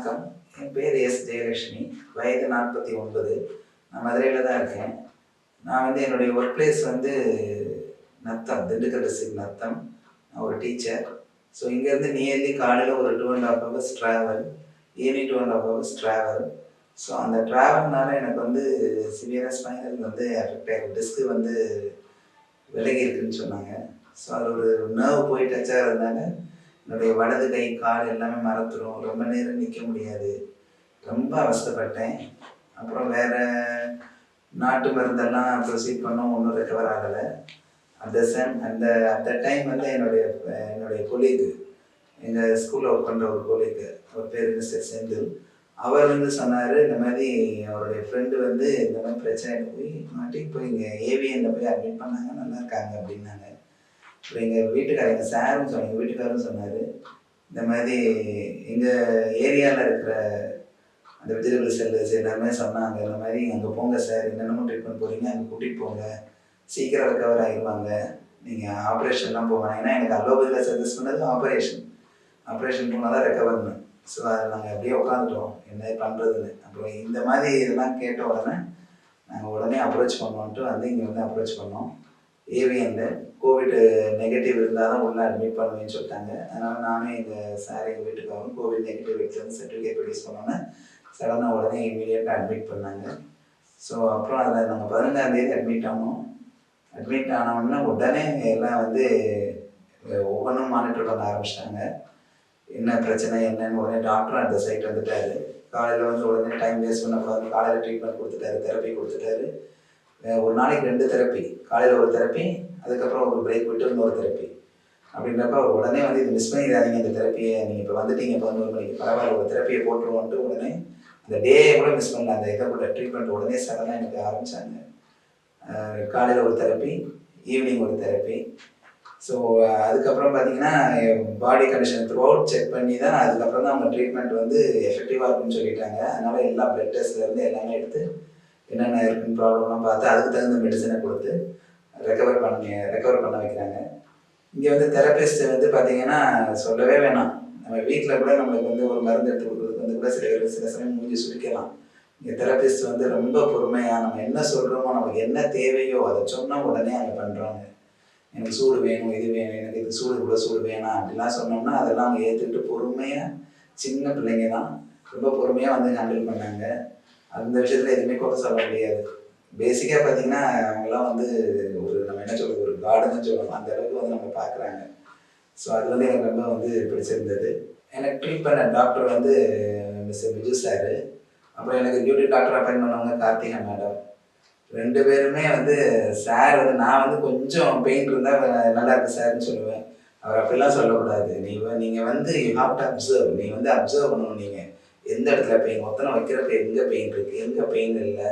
வணக்கம். என் பேர் எஸ். ஜெயலட்சுமி. வயது 49. நான் மதுரையில தான் இருக்கேன். நான் என்னுடைய work place Natham, Dindigul district Natham. நான் ஒரு டீச்சர். ஸோ இங்கேருந்து நியர்லி காலையில் ஒரு 2½ hours travel, evening 2½ hours travel. So அந்த ட்ராவல்னால எனக்கு சிவியராக ஸ்பைனல் எஃபெக்ட் ஆகிருக்கு. டிஸ்க்கு விலகி இருக்குன்னு சொன்னாங்க. ஸோ அது ஒரு நர்வ் போய் டச் ஆகிறதுனால என்னுடைய வலது கை, கால் எல்லாமே மரத்துரும். ரொம்ப நேரம் நிற்க முடியாது. ரொம்ப அவஸ்தைப்பட்டேன். அப்புறம் வேறு நாட்டு மருந்தெல்லாம் ப்ரொசீட் பண்ணோம், ஒன்றும் ரெக்கவர் ஆகலை. அந்த டைம் என்னுடைய கொலீக், எங்கள் ஸ்கூலில் ஒர்க் பண்ணுற ஒரு கொலீக், அவர் பேர் மிஸ்டர் செந்தில். அவர் சொன்னார், இந்த மாதிரி அவருடைய ஃப்ரெண்டு இந்த மாதிரி பிரச்சனையில் போய் மாட்டிக்கு போய் இங்கே ஏவிஎன்ல போய் அட்மிட் பண்ணாங்க, நல்லா இருக்காங்க அப்படின்னாங்க. அப்புறம் எங்கள் வீட்டுக்காரர், எங்கள் சாரும் சொன்னாங்க, எங்கள் வீட்டுக்காரரும் சொன்னார், இந்த மாதிரி எங்கள் ஏரியாவில் இருக்கிற அந்த வெஜிடபிள் செல்லர்ஸ் எல்லாருமே சொன்னாங்க, இந்த மாதிரி அங்கே போங்க சார், என்னென்னமோ ட்ரீட்மெண்ட் போகிறீங்க, அங்கே கூட்டிகிட்டு போங்க, சீக்கிரம் ரெக்கவர் ஆகிடுவாங்க, நீங்கள் ஆப்ரேஷன்லாம் போவாங்க. ஏன்னா எனக்கு அலோபதியில் சஜஸ்ட் பண்ணது ஆப்ரேஷன் போனால் தான் ரெக்கவர்னு. ஸோ அதில் நாங்கள் அப்படியே உட்காந்துட்டோம், என்ன பண்ணுறதுன்னு. அப்புறம் இந்த மாதிரி இதெல்லாம் கேட்ட உடனே நாங்கள் உடனே அப்ரோச் பண்ணோன்ட்டு இங்கே அப்ரோச் பண்ணோம். ஏவிஎன்ல கோவிட் நெகட்டிவ் இருந்தால் தான் உள்ளே அட்மிட் பண்ணுவேன்னு சொல்லிட்டாங்க. அதனால் நானும் எங்கள் சார், எங்கள் வீட்டுக்காரும் கோவிட் நெகட்டிவ் எடுத்து சர்டிஃபிகேட் ப்ரொடியூஸ் பண்ணோன்னே சடனாக உடனே இமீடியட்டாக அட்மிட் பண்ணாங்க. ஸோ அப்புறம் அதில் நாங்கள் 15ஆம் தேதி அட்மிட் ஆனோம். அட்மிட் ஆனோடனே உடனே எல்லாம் ஒவ்வொன்றும் மானிட்டர் பண்ண ஆரம்பிச்சிட்டாங்க. என்ன பிரச்சனை என்னன்னு உடனே டாக்டரும் அந்த சைட் வந்துட்டார். காலையில் உடனே டைம் வேஸ்ட் பண்ண காலையில் ட்ரீட்மெண்ட் கொடுத்துட்டாரு, தெரப்பி கொடுத்துட்டாரு. ஒரு நாளைக்கு 2 தெரப்பி, காலையில் ஒரு தெரப்பி, அதுக்கப்புறம் ஒரு பிரேக் விட்டு இன்னொரு தெரப்பி. அப்படின்றப்ப அவர் உடனே இது மிஸ் பண்ணிடாதீங்க, இந்த தெரப்பியை நீங்கள் இப்போ வந்துட்டீங்க 11 மணிக்கு, பரவாயில்ல ஒரு தெரப்பியை போட்டுருவோன்ட்டு உடனே அந்த டேயை கூட மிஸ் பண்ணல. அந்த இதை கூட ட்ரீட்மெண்ட் உடனே சடனாக எனக்கு ஆரம்பித்தாங்க. காலையில் ஒரு தெரப்பி, ஈவினிங் ஒரு தெரப்பி. ஸோ அதுக்கப்புறம் பார்த்தீங்கன்னா body condition through out check பண்ணி தான் அதுக்கப்புறம் தான் அவங்க ட்ரீட்மெண்ட் எஃபெக்டிவாக இருக்குன்னு சொல்லிட்டாங்க. அதனால் எல்லா பிளட் டெஸ்ட்லேருந்து எல்லாமே எடுத்து என்னென்ன இருக்குன்னு ப்ராப்ளம்லாம் பார்த்து அதுக்கு தகுந்த மெடிசனை கொடுத்து ரெக்கவர் பண்ண வைக்கிறாங்க. இங்கே தெரபிஸ்ட் பார்த்தீங்கன்னா சொல்லவே வேணாம். நம்ம வீட்டில் கூட நம்மளுக்கு ஒரு மருந்து எடுத்து கொடுக்குறதுக்கு கூட சில சமயம் மூஞ்சி சுடிக்கலாம். இங்கே தெரபிஸ்ட் ரொம்ப பொறுமையாக நம்ம என்ன சொல்கிறோமோ, நமக்கு என்ன தேவையோ அதை சொன்னால் உடனே அங்கே பண்ணுறாங்க. எனக்கு சூடு வேணும், இது வேணும், எனக்கு இது சூடு இவ்வளோ சூடு வேணாம் அப்படிலாம் சொன்னோம்னா அதெல்லாம் அவங்க ஏற்றுக்கிட்டு பொறுமையாக, சின்ன பிள்ளைங்க தான், ரொம்ப பொறுமையாக ஹேண்டில் பண்ணாங்க. அந்த விஷயத்தில் எதுவுமே கூட சொல்ல முடியாது. பேசிக்காக பார்த்தீங்கன்னா அவங்களாம் ஒரு நம்ம என்ன சொல்கிறது, ஒரு கார்டுன்னு சொல்லலாம், அந்த அளவுக்கு நம்ம பார்க்குறாங்க. ஸோ அது எனக்கு ரொம்ப பிடிச்சிருந்தது. எனக்கு ட்ரீட் பண்ண டாக்டர் மிஸ்டர் பிஜு சார். அப்புறம் எனக்கு டியூட்டி டாக்டர் அப்பாயின் பண்ணவங்க கார்த்திகா மேடம். 2 பேருமே சார் நான் கொஞ்சம் பெயின் இருந்தால் நல்லா இருக்கு சார்ன்னு சொல்லுவேன். அவர் அப்படிலாம் சொல்லக்கூடாது. நீங்கள் யூ ஹாவ் டு அப்சர்வ். நீ அப்சர்வ் பண்ணணும். நீங்கள் எந்த இடத்துல பெயின், ஒத்தனை வைக்கிறப்ப எங்கே பெயின் இருக்குது, எங்கே பெயின் இல்லை,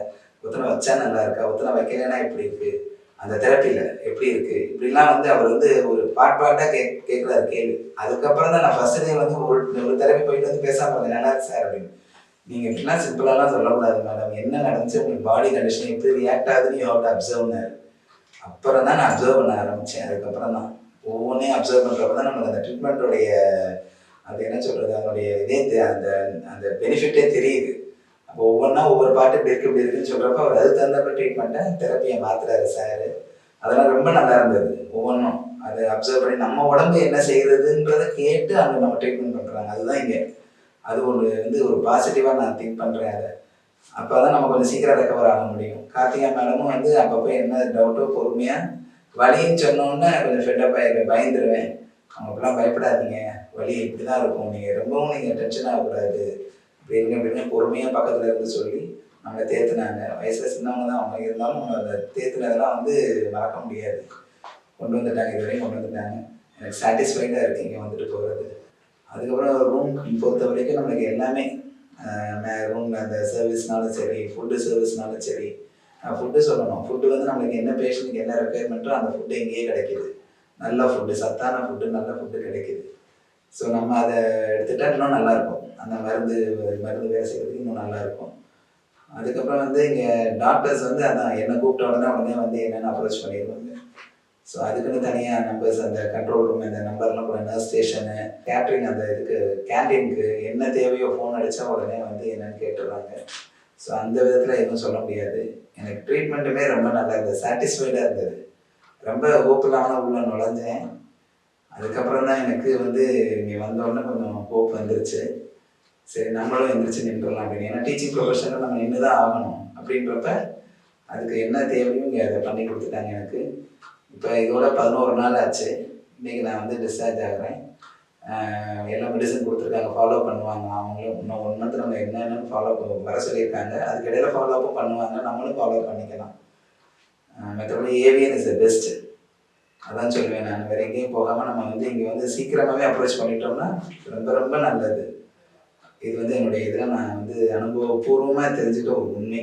ஒத்தனை வச்சா நல்லா இருக்கா, ஒத்தனை வைக்கலைன்னா எப்படி இருக்குது, அந்த தெரப்பியில் எப்படி இருக்குது, இப்படிலாம் அவர் ஒரு பாட்டாக கேட்குறாரு கேள்வி. அதுக்கப்புறம் தான் நான் ஃபர்ஸ்ட் டே ஒரு தெரப்பி போயிட்டு பேசாமல் நல்லா இருக்கு சார் அப்படின்னு. நீங்கள் இப்படிலாம் சிம்பிளாலாம் சொல்லக்கூடாது மேடம், என்ன நடந்துச்சு, உங்களுக்கு பாடி கண்டிஷன் எப்படி ரியாக்ட் ஆகுதுன்னு யூ ஹாவ் டு அப்சர்வ்னாரு. அப்புறம் தான் நான் அப்சர்வ் பண்ண ஆரம்பித்தேன். அதுக்கப்புறம் தான் ஒவ்வொன்றையும் அப்சர்வ் பண்ணுறப்ப தான் நமக்கு அந்த ட்ரீட்மெண்ட்டோடைய அது என்ன சொல்கிறது, அதனுடைய இதே அந்த பெனிஃபிட்டே தெரியுது. அப்போ ஒவ்வொன்றா ஒவ்வொரு பாட்டு இப்படி இருக்குன்னு சொல்கிறப்ப அவர் அதுக்கு தகுந்தப்ப ட்ரீட்மெண்ட்டை தெரப்பியை மாற்றுறாரு சார். அதெல்லாம் ரொம்ப நல்லா இருந்தது. ஒவ்வொன்றும் அதை அப்சர்வ் பண்ணி நம்ம உடம்பு என்ன செய்கிறதுன்றதை கேட்டு அங்கே நம்ம ட்ரீட்மெண்ட் பண்ணுறாங்க. அதுதான் இங்கே அது ஒரு பாசிட்டிவாக நான் திங்க் பண்ணுறேன். அதை அப்போ தான் நம்ம கொஞ்சம் சீக்கிரம் ரெக்கவர் ஆக முடியும். கார்த்திகா மேடமும் அப்பப்போ என்ன டவுட்டோ பொறுமையாக, வலின்னு சொன்னோன்னே கொஞ்சம் ஃபெட்டப் ஆகிடுவேன், பயந்துருவேன். அவங்க அப்படிலாம் பயப்படாதீங்க, வலி இப்படி தான் இருக்கும், நீங்கள் டென்ஷன் ஆகக்கூடாது அப்படின்னு பொறுமையாக பக்கத்தில் இருந்து சொல்லி நம்மளை தேத்துனாங்க. வயசில் சின்னவங்க தான் அவங்க, இருந்தாலும் நம்ம அந்த தேத்துனதெல்லாம் மறக்க முடியாது. கொண்டு வந்துட்டாங்க, இதுவரையும் கொண்டு வந்துட்டாங்க. எனக்கு சாட்டிஸ்ஃபைடாக இருக்குது இங்கே போகிறது. அதுக்கப்புறம் ரூம் பொறுத்த வரைக்கும் நம்மளுக்கு எல்லாமே ரூமில் அந்த சர்வீஸ்னாலும் சரி, ஃபுட்டு சர்வீஸ்னாலும் சரி. ஃபுட்டு சொல்லணும், ஃபுட்டு நம்மளுக்கு என்ன பேஷண்ட்டுக்கு என்ன ரெக்குயர்மெண்ட்டோ அந்த ஃபுட்டு இங்கேயே கிடைக்கிது. நல்ல ஃபுட்டு, சத்தான ஃபுட்டு, நல்ல ஃபுட்டு கிடைக்கிது. ஸோ நம்ம அதை எடுத்துகிட்டா இன்னும் நல்லாயிருக்கும். அந்த மருந்து வேலை செய்கிறதுக்கு இன்னும் நல்லாயிருக்கும். அதுக்கப்புறம் இங்கே டாக்டர்ஸ் அதான் என்னை கூப்பிட்ட உடனே என்னென்னு அப்ரோச் பண்ணிடுவாங்க. ஸோ அதுக்குன்னு தனியாக நம்பர்ஸ், அந்த கண்ட்ரோல் ரூம், அந்த நம்பர்லாம் கூட நர்ஸ் ஸ்டேஷனு, கேட்ரிங் அந்த இதுக்கு கேன்டீனுக்கு என்ன தேவையோ ஃபோன் அடித்தா உடனே வந்து என்னென்னு கேட்டுடுறாங்க. ஸோ அந்த விதத்தில் எதுவும் சொல்ல முடியாது. எனக்கு ட்ரீட்மெண்ட்டுமே ரொம்ப நல்லா இருந்தது, சாட்டிஸ்ஃபைடாக இருந்தது. ரொம்ப ஹோப் இல்லாமல் உள்ள நுழைஞ்சேன். அதுக்கப்புறம் தான் எனக்கு வந்து இங்கே வந்தோடனே கொஞ்சம் ஹோப் வந்துருச்சு. சரி நம்மளும் எந்திரிச்சு நின்றுடலாம் அப்படின்னு. ஏன்னா டீச்சிங் ப்ரொஃபஷனில் நம்ம நின்று தான் ஆகணும் அப்படின்றப்ப அதுக்கு என்ன தேவையும் இங்கே அதை பண்ணி கொடுத்துட்டாங்க எனக்கு. இப்போ இதோட 11 நாள் ஆச்சு. இன்றைக்கி நான் வந்து டிஸ்சார்ஜ் ஆகிறேன். எல்லாம் மெடிசன் கொடுத்துருக்காங்க, ஃபாலோ பண்ணுவாங்க. அவங்களும் இன்னும் 1 மந்த் நம்ம என்னென்னு ஃபாலோ வர சொல்லியிருக்காங்க. அதுக்கிடையில் ஃபாலோ அப்பும் பண்ணுவாங்க, நம்மளும் ஃபாலோ பண்ணிக்கலாம். மற்றபடி ஏவிஎன் இஸ் த பெஸ்ட்டு. அதான் சொல்லுவேன் நான். வேறு எங்கேயும் போகாமல் நம்ம வந்து இங்கே வந்து சீக்கிரமாகவே அப்ரோச் பண்ணிட்டோம்னா ரொம்ப ரொம்ப நல்லது. இது வந்து என்னுடைய இதில் நான் வந்து அனுபவபூர்வமாக தெரிஞ்சுக்கிட்ட ஒரு உண்மை.